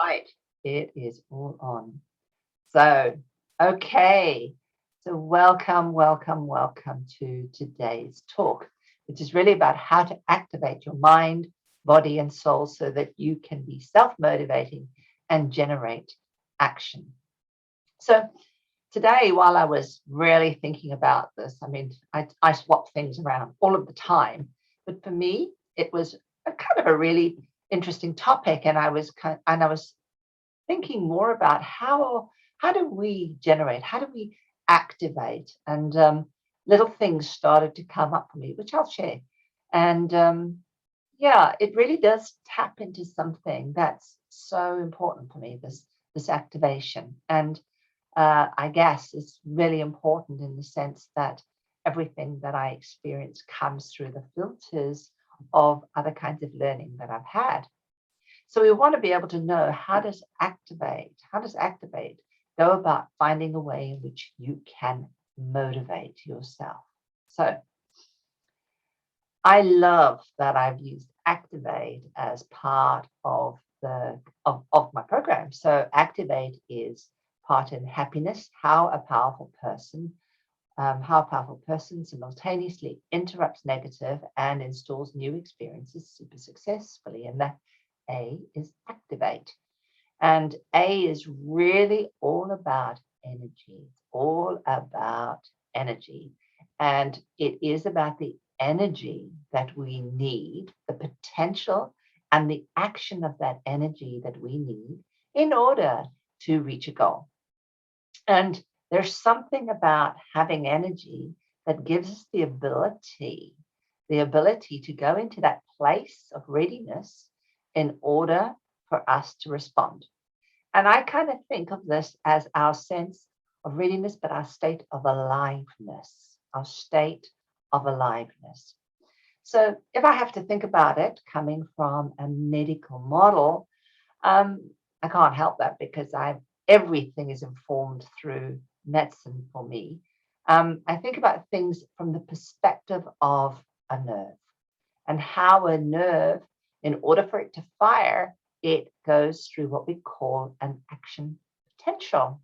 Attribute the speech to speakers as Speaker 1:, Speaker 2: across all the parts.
Speaker 1: Right. It is all on. So, okay. So, welcome to today's talk, which is really about how to activate your mind, body, and soul so that you can be self motivating and generate action. So, today, while I was really thinking about this, I mean, I swap things around all of the time, but for me, it was a kind of a really interesting topic, and I was thinking more about how do we generate, how do we activate, and little things started to come up for me, which I'll share. And yeah, it really does tap into something that's so important for me. This activation, and I guess it's really important in the sense that everything that I experience comes through the filters of other kinds of learning that I've had. So we want to be able to know how does activate go about finding a way in which you can motivate yourself. So I love that I've used activate as part of of my program. So activate is part in happiness, how a powerful person simultaneously interrupts negative and installs new experiences super successfully. And that A is activate. And A is really all about energy. It's all about energy. And it is about the energy that we need, the potential and the action of that energy that we need in order to reach a goal. And there's something about having energy that gives us the ability to go into that place of readiness in order for us to respond. And I kind of think of this as our sense of readiness, but our state of aliveness, our state of aliveness. So if I have to think about it coming from a medical model, I can't help that because everything is informed through medicine for me. I think about things from the perspective of a nerve and how a nerve, in order for it to fire, it goes through what we call an action potential.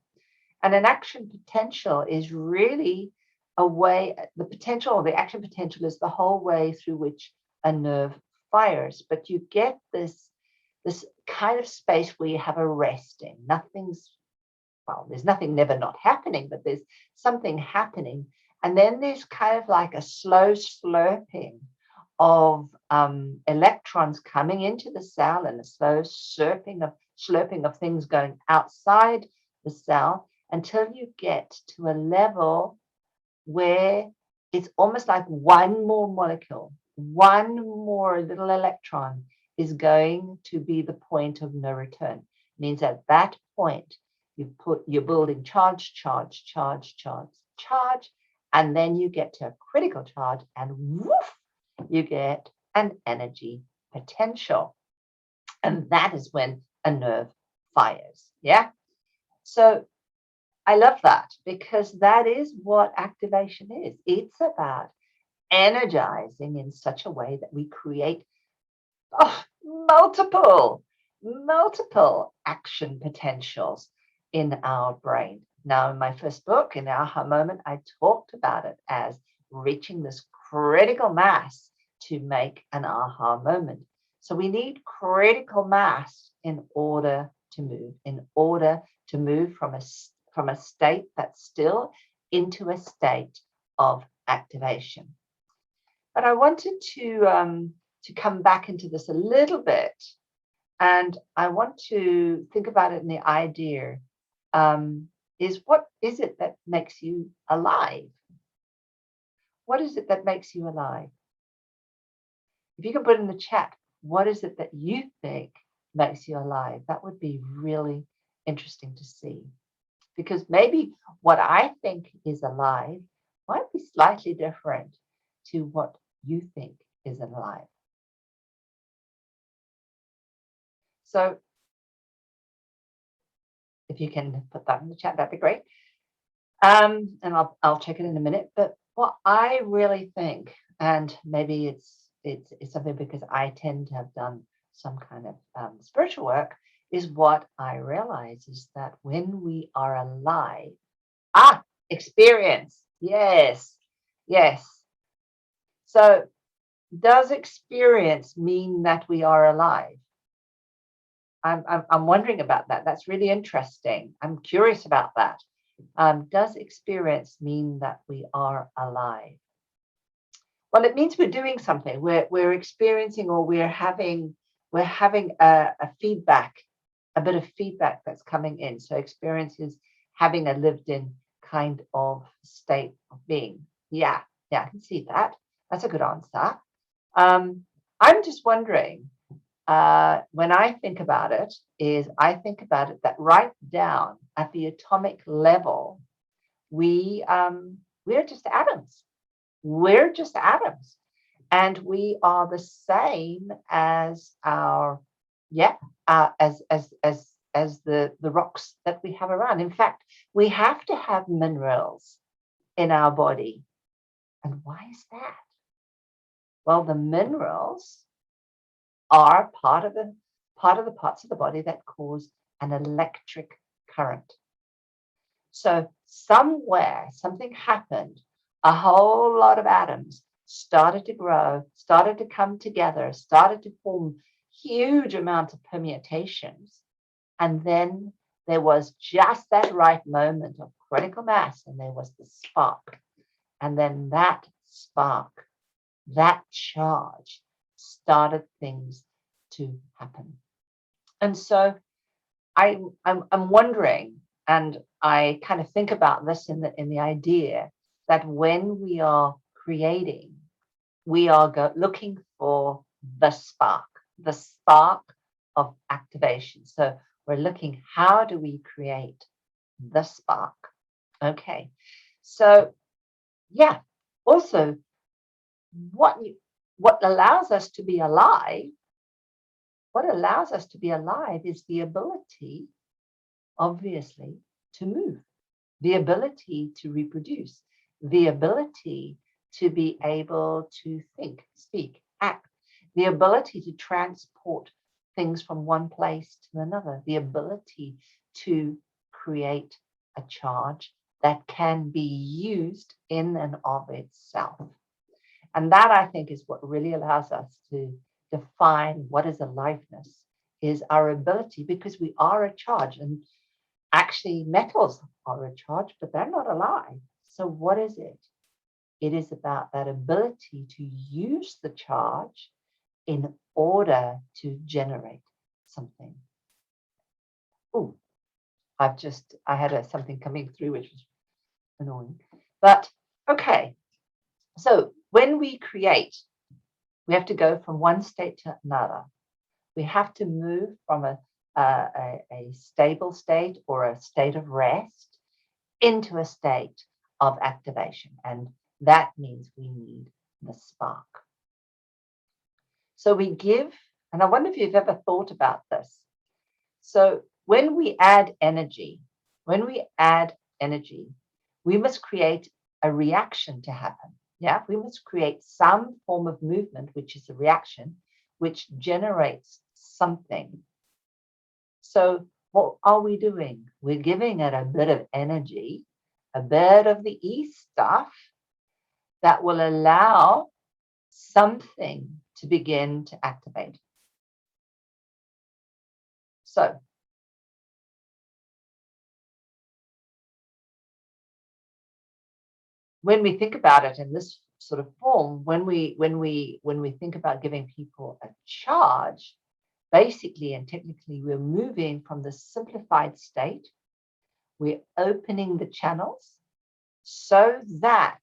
Speaker 1: And an action potential is really a way, the potential or the action potential is the whole way through which a nerve fires. But you get this kind of space where you have a resting. There's nothing never not happening, but there's something happening. And then there's kind of like a slow slurping of electrons coming into the cell and a slow slurping of things going outside the cell until you get to a level where it's almost like one more molecule, one more little electron is going to be the point of no return. It means at that point, you're building charge, and then you get to a critical charge, and woof, you get an energy potential. And that is when a nerve fires. Yeah. So I love that because that is what activation is. It's about energizing in such a way that we create multiple action potentials in our brain. Now, in my first book, in the Aha Moment, I talked about it as reaching this critical mass to make an aha moment. So we need critical mass in order to move from a state that's still into a state of activation. But I wanted to come back into this a little bit, and I want to think about it in the idea is what is it that makes you alive? What is it that makes you alive? If you can put in the chat, what is it that you think makes you alive? That would be really interesting to see. Because maybe what I think is alive might be slightly different to what you think is alive. So if you can put that in the chat, that'd be great. And I'll check it in a minute. But what I really think, and maybe it's something because I tend to have done some kind of spiritual work, is what I realize is that when we are alive, experience. Yes, yes. So does experience mean that we are alive? I'm wondering about that. That's really interesting. I'm curious about that. Does experience mean that we are alive? Well, it means we're doing something. We're experiencing, or we're having a feedback, a bit of feedback that's coming in. So experience is having a lived in kind of state of being. Yeah, yeah, I can see that. That's a good answer. I'm just wondering, when I think about it, I think about it that right down at the atomic level, we're just atoms. We're just atoms, and we are the same as our yeah as the rocks that we have around. In fact, we have to have minerals in our body. And why is that? Well, the minerals are part of the parts of the body that cause an electric current. So somewhere something happened, a whole lot of atoms started to grow, started to come together, started to form huge amount of permutations. And then there was just that right moment of critical mass, and there was the spark. And then that spark, that charge, started things to happen. And so I'm wondering, and I kind of think about this in the idea that when we are creating, we are looking for the spark of activation. So we're looking, how do we create the spark? Okay, so yeah. Also, what what allows us to be alive? What allows us to be alive is the ability, obviously, to move, the ability to reproduce, the ability to be able to think, speak, act, the ability to transport things from one place to another, the ability to create a charge that can be used in and of itself. And that, I think, is what really allows us to define what is aliveness, is our ability, because we are a charge. And actually, metals are a charge, but they're not alive. So what is it? It is about that ability to use the charge in order to generate something. Oh, I had something coming through which was annoying. But okay, so when we create, we have to go from one state to another. We have to move from a stable state or a state of rest into a state of activation. And that means we need the spark. So we give, and I wonder if you've ever thought about this. So when we add energy, we must create a reaction to happen. Yeah, we must create some form of movement, which is a reaction, which generates something. So what are we doing? We're giving it a bit of energy, a bit of the E stuff that will allow something to begin to activate. So when we think about it in this sort of form, when we think about giving people a charge, basically and technically, we're moving from the simplified state. We're opening the channels so that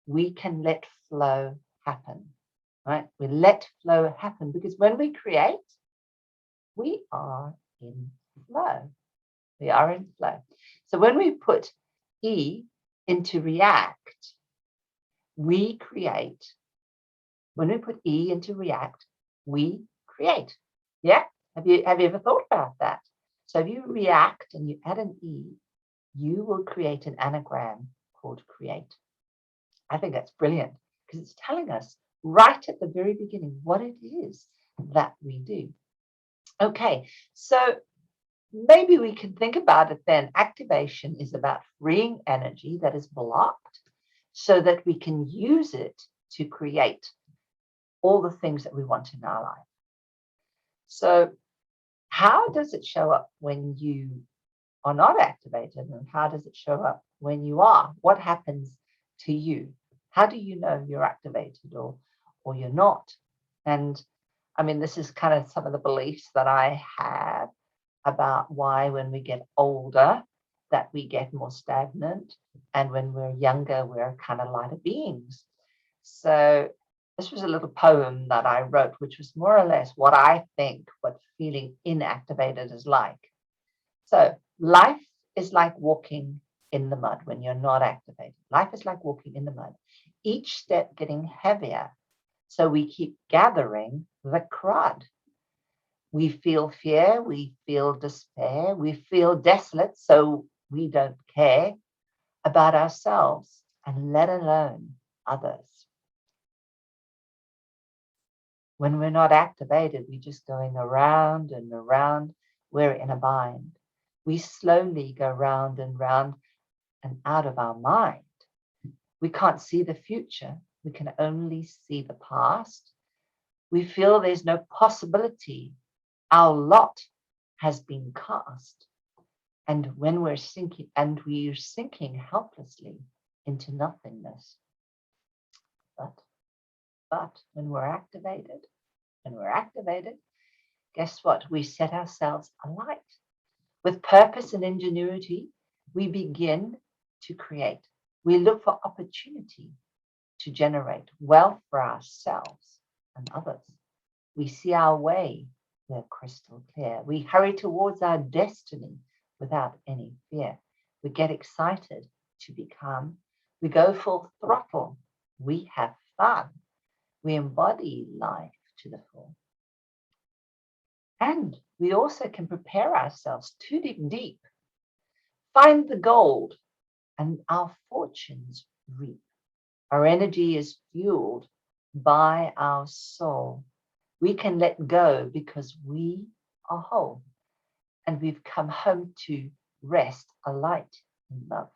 Speaker 1: we can let flow happen. Right? We let flow happen because when we create, we are in flow. We are in flow. So when we put E into react, we create. When we put E into react, we create. Yeah? Have you ever thought about that? So if you react and you add an E, you will create an anagram called create. I think that's brilliant because it's telling us right at the very beginning what it is that we do. Okay, so maybe we can think about it then. Activation is about freeing energy that is blocked so that we can use it to create all the things that we want in our life. So, how does it show up when you are not activated, and how does it show up when you are? What happens to you? How do you know you're activated or you're not? And I mean, this is kind of some of the beliefs that I have about why when we get older that we get more stagnant, and when we're younger we're kind of lighter beings. So this was a little poem that I wrote, which was more or less what I think what feeling inactivated is like. So life is like walking in the mud when you're not activated. Life is like walking in the mud, each step getting heavier, so we keep gathering the crud. We feel fear, we feel despair, we feel desolate, so we don't care about ourselves and let alone others. When we're not activated, we're just going around and around. We're in a bind. We slowly go round and round and out of our mind. We can't see the future. We can only see the past. We feel there's no possibility. Our lot has been cast. And when we're sinking helplessly into nothingness. But when we're activated, guess what? We set ourselves alight. With purpose and ingenuity, we begin to create. We look for opportunity to generate wealth for ourselves and others. We see our way, we're crystal clear. We hurry towards our destiny without any fear. We get excited to become. We go full throttle. We have fun. We embody life to the full. And we also can prepare ourselves to dig deep, find the gold, and our fortunes reap. Our energy is fueled by our soul. We can let go because we are whole, and we've come home to rest, alight in love.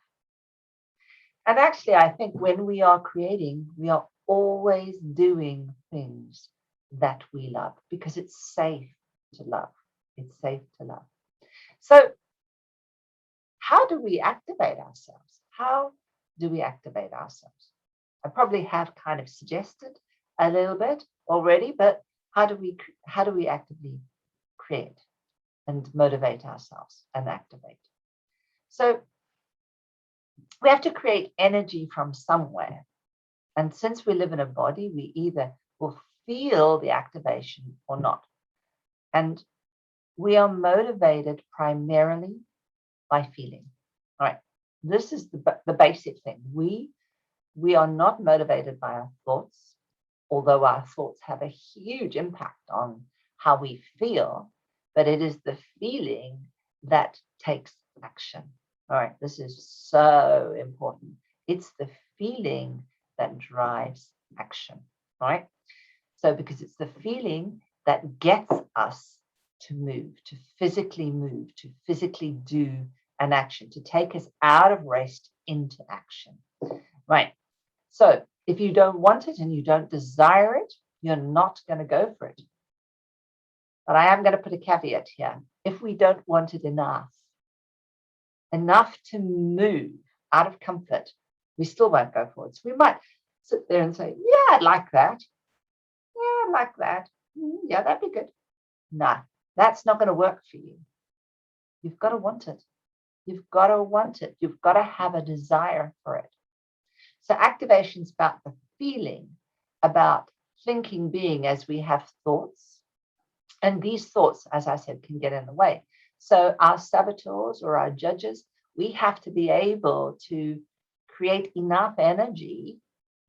Speaker 1: And actually, I think when we are creating, we are always doing things that we love because it's safe to love. It's safe to love. So, how do we activate ourselves? How do we activate ourselves? I probably have kind of suggested a little bit already, but how do we actively create and motivate ourselves and activate? So we have to create energy from somewhere. And since we live in a body, we either will feel the activation or not. And we are motivated primarily by feeling. All right. This is the basic thing. We are not motivated by our thoughts, although our thoughts have a huge impact on how we feel, but it is the feeling that takes action. All right, this is so important. It's the feeling that drives action, right? So because it's the feeling that gets us to move, to physically do an action, to take us out of rest into action, right? So if you don't want it and you don't desire it, you're not going to go for it. But I am going to put a caveat here. If we don't want it enough to move out of comfort, we still won't go for it. So we might sit there and say, yeah, I'd like that. Yeah, I'd like that. Yeah, that'd be good. No, that's not going to work for you. You've got to want it. You've got to want it. You've got to have a desire for it. So activation is about the feeling, about thinking, being, as we have thoughts. And these thoughts, as I said, can get in the way. So our saboteurs or our judges, we have to be able to create enough energy,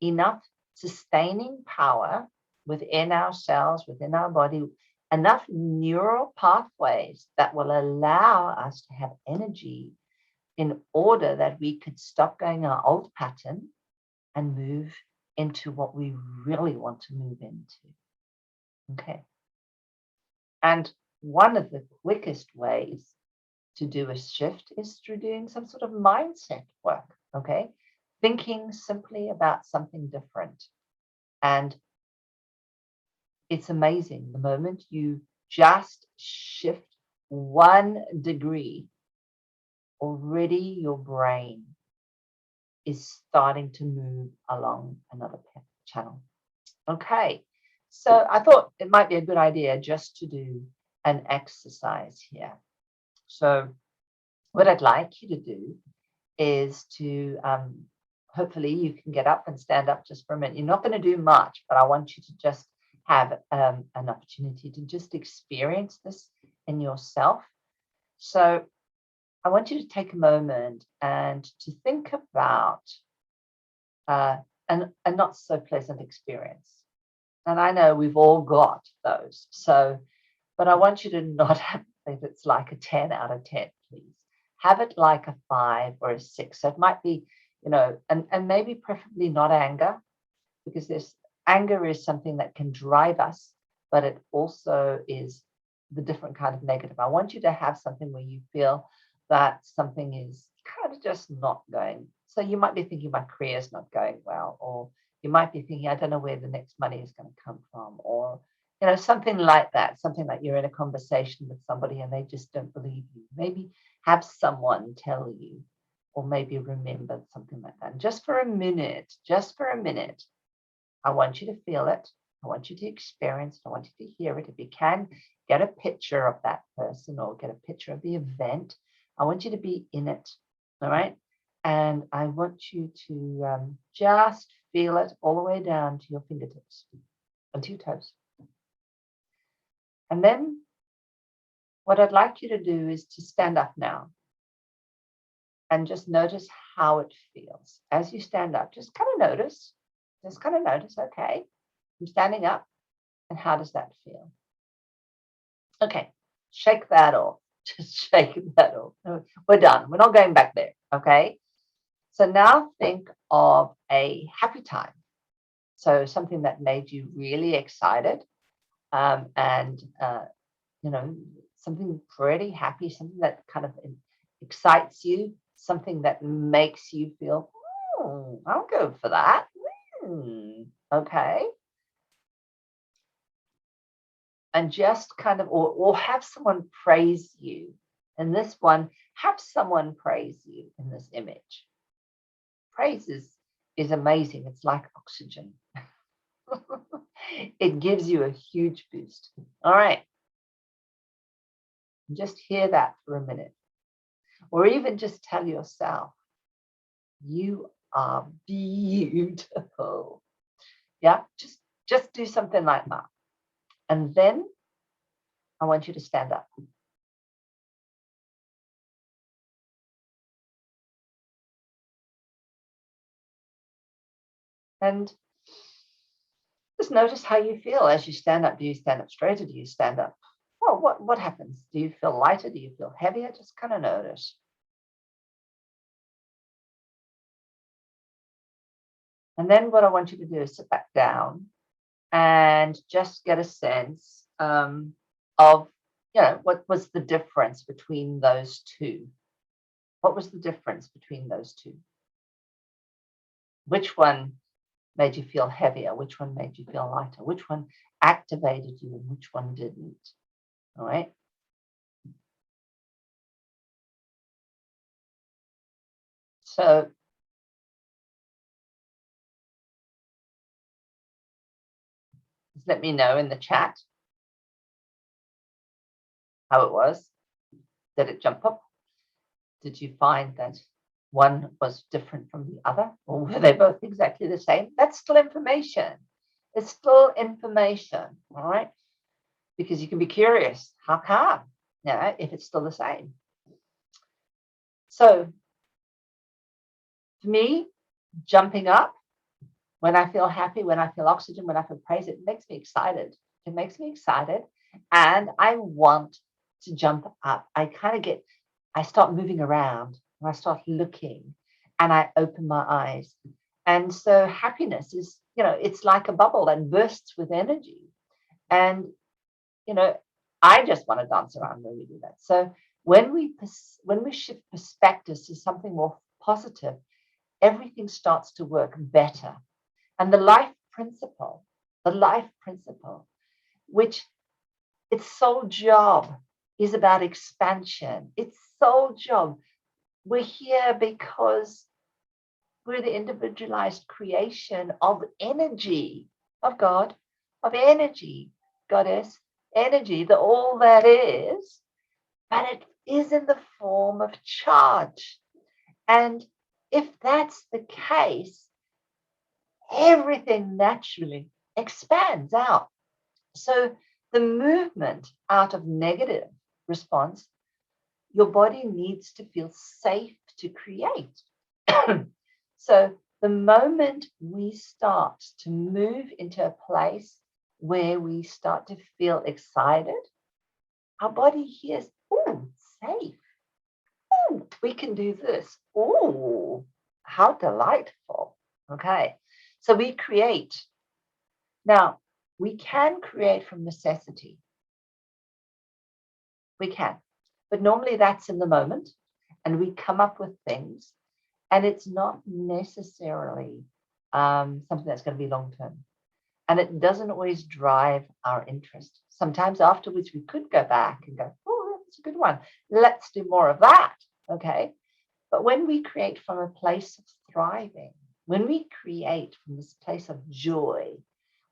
Speaker 1: enough sustaining power within ourselves, within our body, enough neural pathways that will allow us to have energy in order that we could stop going our old pattern and move into what we really want to move into. Okay. And one of the quickest ways to do a shift is through doing some sort of mindset work, okay? Thinking simply about something different. And it's amazing the moment you just shift 1 degree, already your brain is starting to move along another channel. Okay, so I thought it might be a good idea just to do an exercise here. So what I'd like you to do is to hopefully you can get up and stand up just for a minute. You're not going to do much, but I want you to just have an opportunity to just experience this in yourself. So I want you to take a moment and to think about a not so pleasant experience. And I know we've all got those. So, but I want you to not have if it's like a 10 out of 10, please. Have it like a 5 or a 6. So it might be, and maybe preferably not anger, because there's anger is something that can drive us, but it also is the different kind of negative. I want you to have something where you feel that something is kind of just not going. So you might be thinking my career is not going well, or you might be thinking, I don't know where the next money is going to come from, or something like that, something like you're in a conversation with somebody and they just don't believe you. Maybe have someone tell you, or maybe remember something like that. And just for a minute, I want you to feel it. I want you to experience it. I want you to hear it. If you can, get a picture of that person or get a picture of the event. I want you to be in it. All right. And I want you to just feel it all the way down to your fingertips and to your toes. And then what I'd like you to do is to stand up now and just notice how it feels. As you stand up, just kind of notice, okay, I'm standing up, and how does that feel? Okay, shake that off. Just shake that off. We're done. We're not going back there, okay? So now think of a happy time. So something that made you really excited, and something pretty happy, something that kind of excites you, something that makes you feel, I'll go for that. Okay. And just kind of, or have someone praise you. In this one, have someone praise you in this image. Praise is amazing. It's like oxygen. It gives you a huge boost. All right. Just hear that for a minute. Or even just tell yourself, you are beautiful. Yeah, just do something like that. And then I want you to stand up. And just notice how you feel as you stand up. Do you stand up straight or do you stand up? Well, what happens? Do you feel lighter? Do you feel heavier? Just kind of notice. And then what I want you to do is sit back down and just get a sense of, what was the difference between those two? What was the difference between those two? Which one made you feel heavier? Which one made you feel lighter? Which one activated you and which one didn't? All right. So just let me know in the chat how it was. Did it jump up? Did you find that one was different from the other? Or were they both exactly the same? That's still information. It's still information, all right? Because you can be curious. How come? If it's still the same. So for me, jumping up, when I feel happy, when I feel oxygen, when I feel praise, it makes me excited. It makes me excited. And I want to jump up. I start moving around and I start looking and I open my eyes. And so happiness is, it's like a bubble that bursts with energy. And, I just want to dance around when we do that. So when we shift perspectives to something more positive, everything starts to work better. And the life principle, which its sole job is about expansion. Its sole job. We're here because we're the individualized creation of energy, of God, of energy, goddess, energy, the all that is, but it is in the form of charge. And if that's the case, everything naturally expands out. So the movement out of negative response, your body needs to feel safe to create. So the moment we start to move into a place where we start to feel excited, our body hears, oh, safe. Oh, we can do this. Oh, how delightful. Okay. So we create. Now, we can create from necessity. We can. But normally that's in the moment, and we come up with things, and it's not necessarily something that's going to be long term. And it doesn't always drive our interest. Sometimes afterwards we could go back and go, oh, that's a good one. Let's do more of that. Okay. But when we create from a place of thriving, when we create from this place of joy,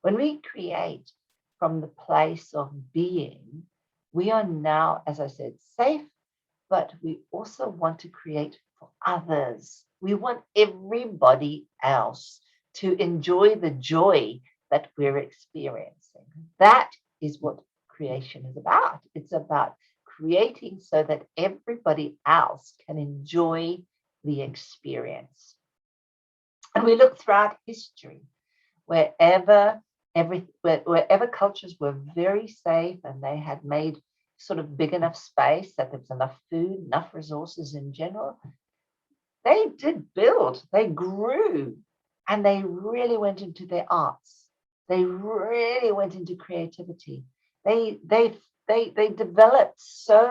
Speaker 1: when we create from the place of being, we are now, as I said, safe, but we also want to create for others. We want everybody else to enjoy the joy that we're experiencing. That is what creation is about. It's about creating so that everybody else can enjoy the experience. And we look throughout history, wherever cultures were very safe and they had made sort of big enough space that there was enough food, enough resources in general, they did build, they grew, and they really went into their arts. They really went into creativity. They developed so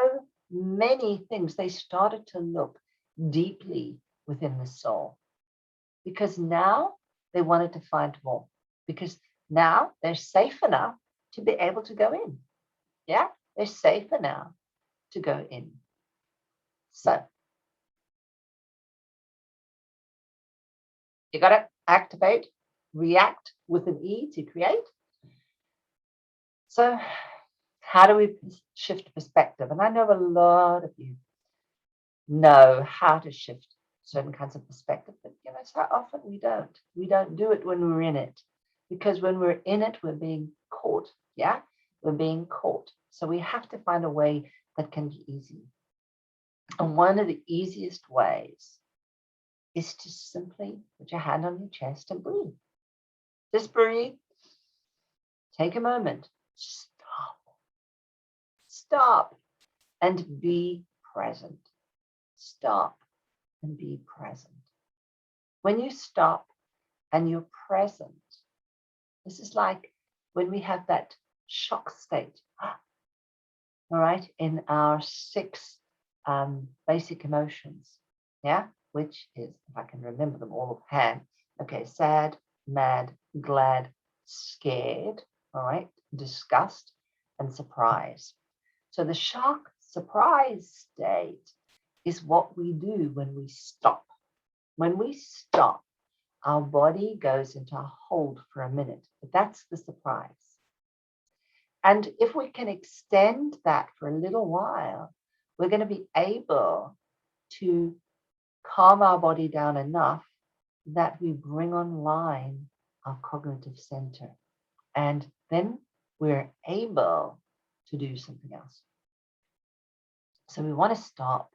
Speaker 1: many things. They started to look deeply within the soul, because now they wanted to find more, because now they're safe enough to be able to go in. Yeah, they're safer now to go in. So you got to activate, react with an E to create. So how do we shift perspective? And I know a lot of you know how to shift certain kinds of perspective, but so often we don't. We don't do it when we're in it, because when we're in it, we're being caught. Yeah, we're being caught. So we have to find a way that can be easy. And one of the easiest ways is to simply put your hand on your chest and breathe. Just breathe. Take a moment. Stop and be present. Stop and be present. When you stop and you're present, this is like when we have that shock state, all right, in our 6 basic emotions, yeah, which is, if I can remember them all offhand, okay, sad, mad, glad, scared, all right, disgust, and surprise. So the shock, surprise state is what we do when we stop. When we stop, our body goes into a hold for a minute, but that's the surprise. And if we can extend that for a little while, we're going to be able to calm our body down enough that we bring online our cognitive center. And then we're able to do something else. So we want to stop.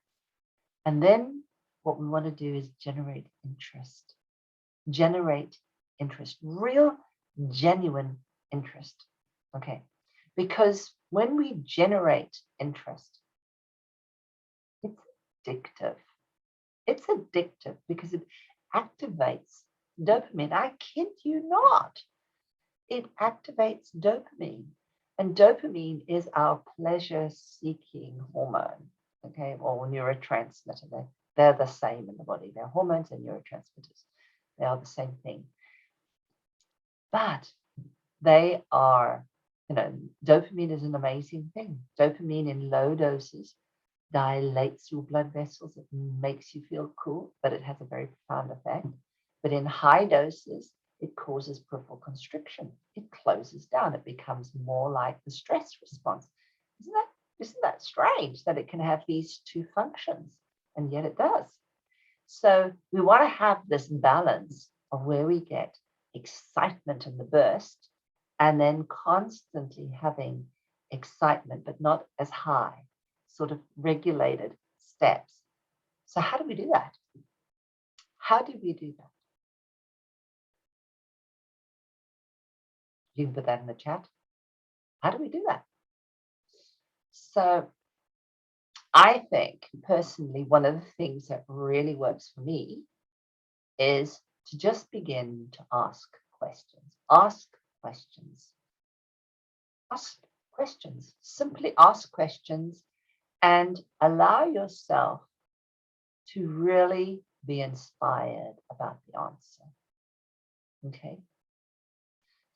Speaker 1: And then what we want to do is generate interest. Generate interest. Real, genuine interest. Okay. Because when we generate interest, it's addictive. It's addictive because it activates dopamine. I kid you not. It activates dopamine. And dopamine is our pleasure-seeking hormone, okay, or neurotransmitter. They're the same in the body. They're hormones and neurotransmitters. They are the same thing. But they are, dopamine is an amazing thing. Dopamine in low doses dilates your blood vessels. It makes you feel cool, but it has a very profound effect. But in high doses, it causes peripheral constriction. It closes down. It becomes more like the stress response. Isn't that strange that it can have these two functions? And yet it does. So we want to have this balance of where we get excitement in the burst and then constantly having excitement, but not as high, sort of regulated steps. So how do we do that? How do we do that? You can put that in the chat. How do we do that? So I think personally, one of the things that really works for me is to just begin to ask questions. Ask questions. Ask questions. Simply ask questions and allow yourself to really be inspired about the answer. Okay.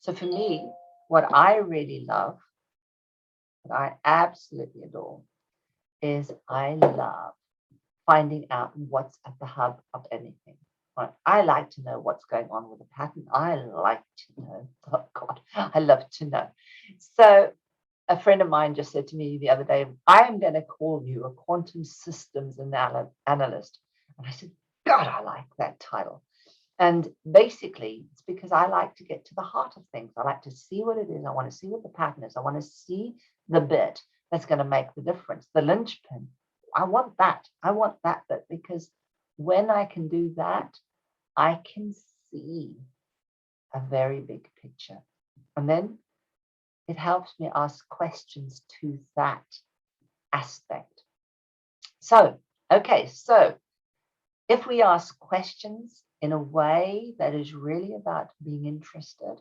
Speaker 1: So for me, what I really love, what I absolutely adore, is I love finding out what's at the hub of anything. Right? I like to know what's going on with a pattern. I like to know. Oh God, I love to know. So a friend of mine just said to me the other day, I am going to call you a quantum systems analyst. And I said, God, I like that title. And basically, it's because I like to get to the heart of things. I like to see what it is. I want to see what the pattern is. I want to see the bit that's going to make the difference, the linchpin. I want that. I want that bit, because when I can do that, I can see a very big picture. And then it helps me ask questions to that aspect. So, okay, so if we ask questions in a way that is really about being interested,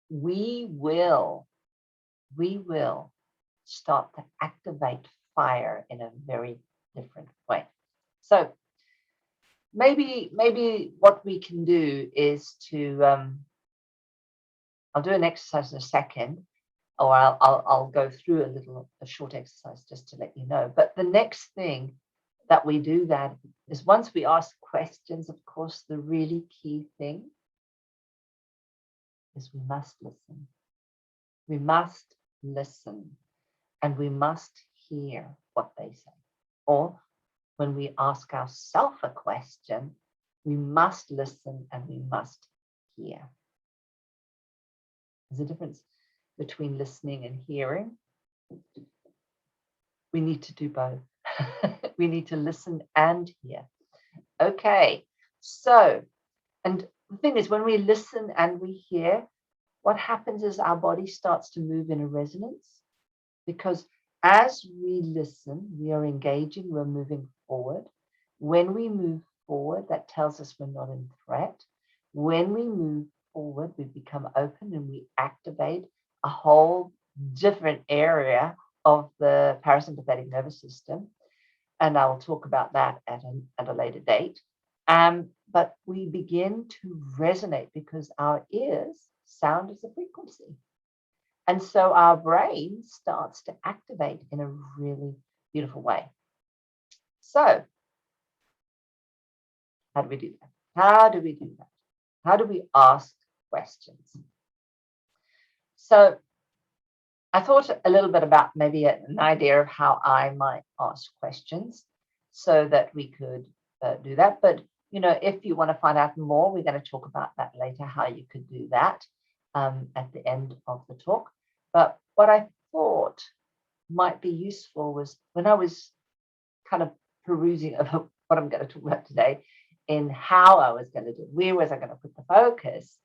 Speaker 1: we will start to activate fire in a very different way. So maybe what we can do is to I'll do an exercise in a second, or I'll go through a short exercise just to let you know. But the next thing that we do that is, once we ask questions, of course, the really key thing is we must listen. We must listen, and we must hear what they say. Or when we ask ourselves a question, we must listen and we must hear. There's a difference between listening and hearing. We need to do both. We need to listen and hear. Okay, so, and the thing is, when we listen and we hear, what happens is our body starts to move in a resonance, because as we listen, we are engaging, we're moving forward. When we move forward, that tells us we're not in threat. When we move forward, we become open and we activate a whole different area of the parasympathetic nervous system. And I'll talk about that at a later date. But we begin to resonate because our ears, sound is a frequency. And so our brain starts to activate in a really beautiful way. So how do we do that? How do we do that? How do we ask questions? So I thought a little bit about maybe an idea of how I might ask questions so that we could do that. But, if you want to find out more, we're going to talk about that later, how you could do that at the end of the talk. But what I thought might be useful was, when I was kind of perusing of what I'm going to talk about today, in how I was going to do it, where was I going to put the focus,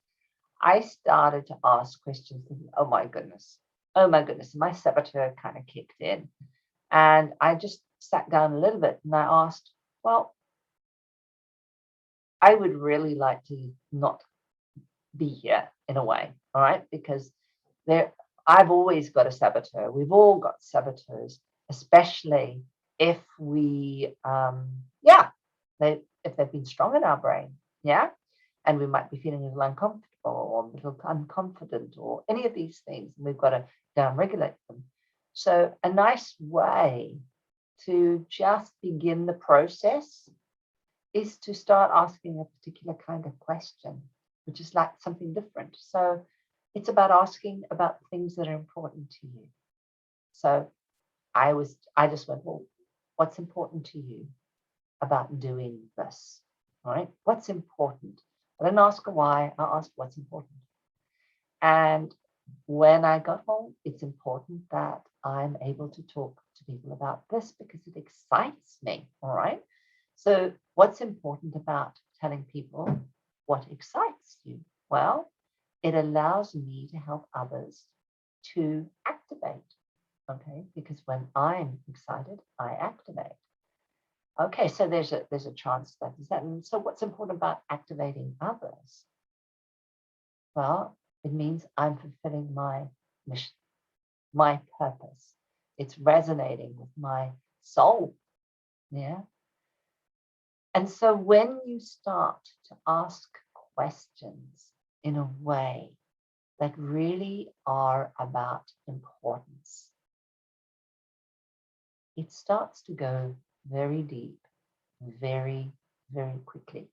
Speaker 1: I started to ask questions thinking, oh my goodness, my saboteur kind of kicked in. And I just sat down a little bit and I asked, well, I would really like to not be here in a way, all right? Because I've always got a saboteur. We've all got saboteurs, especially if we, if they've been strong in our brain, yeah, and we might be feeling a little uncomfortable or a little unconfident or any of these things, and we've got to downregulate them. So a nice way to just begin the process is to start asking a particular kind of question, which is like something different. So it's about asking about things that are important to you. So I just went, well, what's important to you about doing this? All right. What's important? I didn't ask why, I asked what's important. And when I got home, it's important that I'm able to talk to people about this because it excites me. All right. So what's important about telling people what excites you? Well, it allows me to help others to activate. Okay, because when I'm excited, I activate. Okay, so there's a chance that is that. And so what's important about activating others? Well, it means I'm fulfilling my mission, my purpose. It's resonating with my soul. Yeah. And so when you start to ask questions in a way that really are about importance, it starts to go very deep, very, very quickly.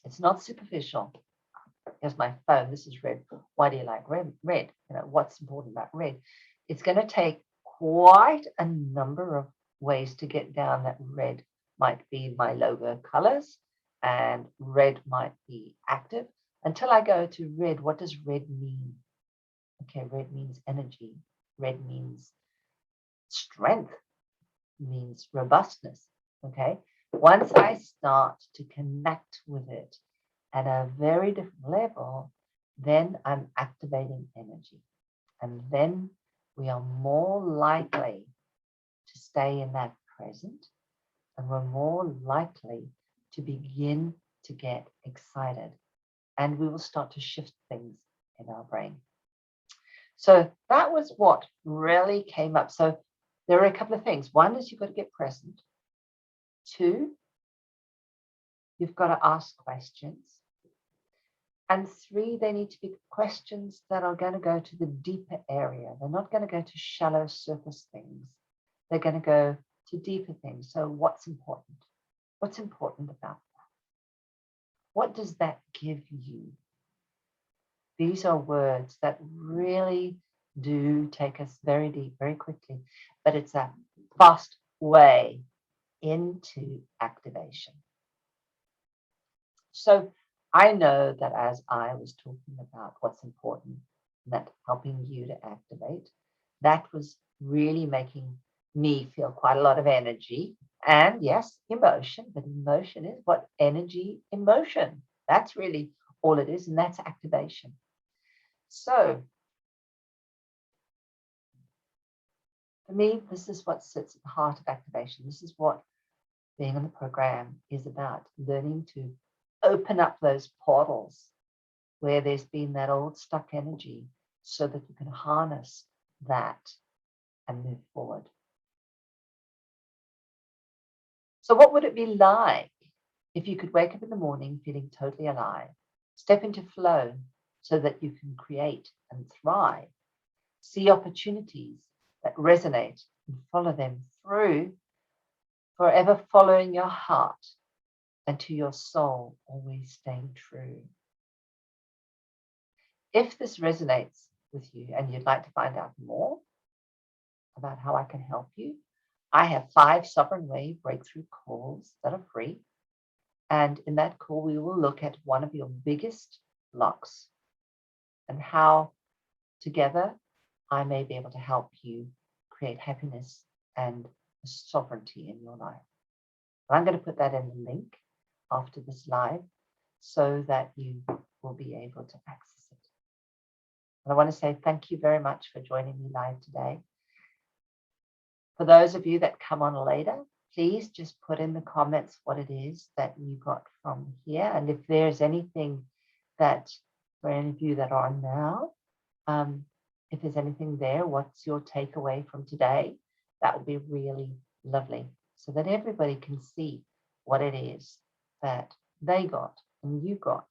Speaker 1: It's not superficial. Here's my phone. This is red. Why do you like red? Red. You know, what's important about red? It's going to take quite a number of ways to get down that red might be my logo colors and red might be active until I go to red. What does red mean? Okay, red means energy. Red means strength, means robustness. Okay, once I start to connect with it at a very different level, then I'm activating energy. And then we are more likely to stay in that present, and we're more likely to begin to get excited, and we will start to shift things in our brain. So that was what really came up. So there are a couple of things. One is you've got to get present. Two, you've got to ask questions. And three, they need to be questions that are going to go to the deeper area. They're not going to go to shallow surface things. They're going to go to deeper things. So what's important? What's important about that? What does that give you? These are words that really do take us very deep, very quickly, but it's a fast way into activation. So I know that as I was talking about what's important, that helping you to activate, that was really making me feel quite a lot of energy and yes, emotion, but emotion is what? Energy, emotion. That's really all it is, and that's activation. So for me, this is what sits at the heart of activation. This is what being on the program is about, learning to open up those portals where there's been that old stuck energy so that you can harness that and move forward. So what would it be like if you could wake up in the morning feeling totally alive, step into flow so that you can create and thrive, see opportunities that resonate and follow them through, forever following your heart and to your soul, always staying true. If this resonates with you and you'd like to find out more about how I can help you, I have 5 Sovereign Wave breakthrough calls that are free. And in that call, we will look at one of your biggest blocks and how together I may be able to help you create happiness and sovereignty in your life. And I'm going to put that in the link after this live so that you will be able to access it. And I want to say thank you very much for joining me live today. For those of you that come on later, please just put in the comments what it is that you got from here. And if there's anything that, for any of you that are on now, if there's anything there, what's your takeaway from today? That would be really lovely so that everybody can see what it is that they got and you got,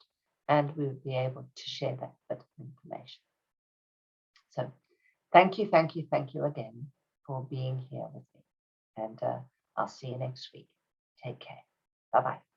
Speaker 1: and we would be able to share that bit of information. So thank you, thank you, thank you again for being here with me. And I'll see you next week. Take care. Bye-bye.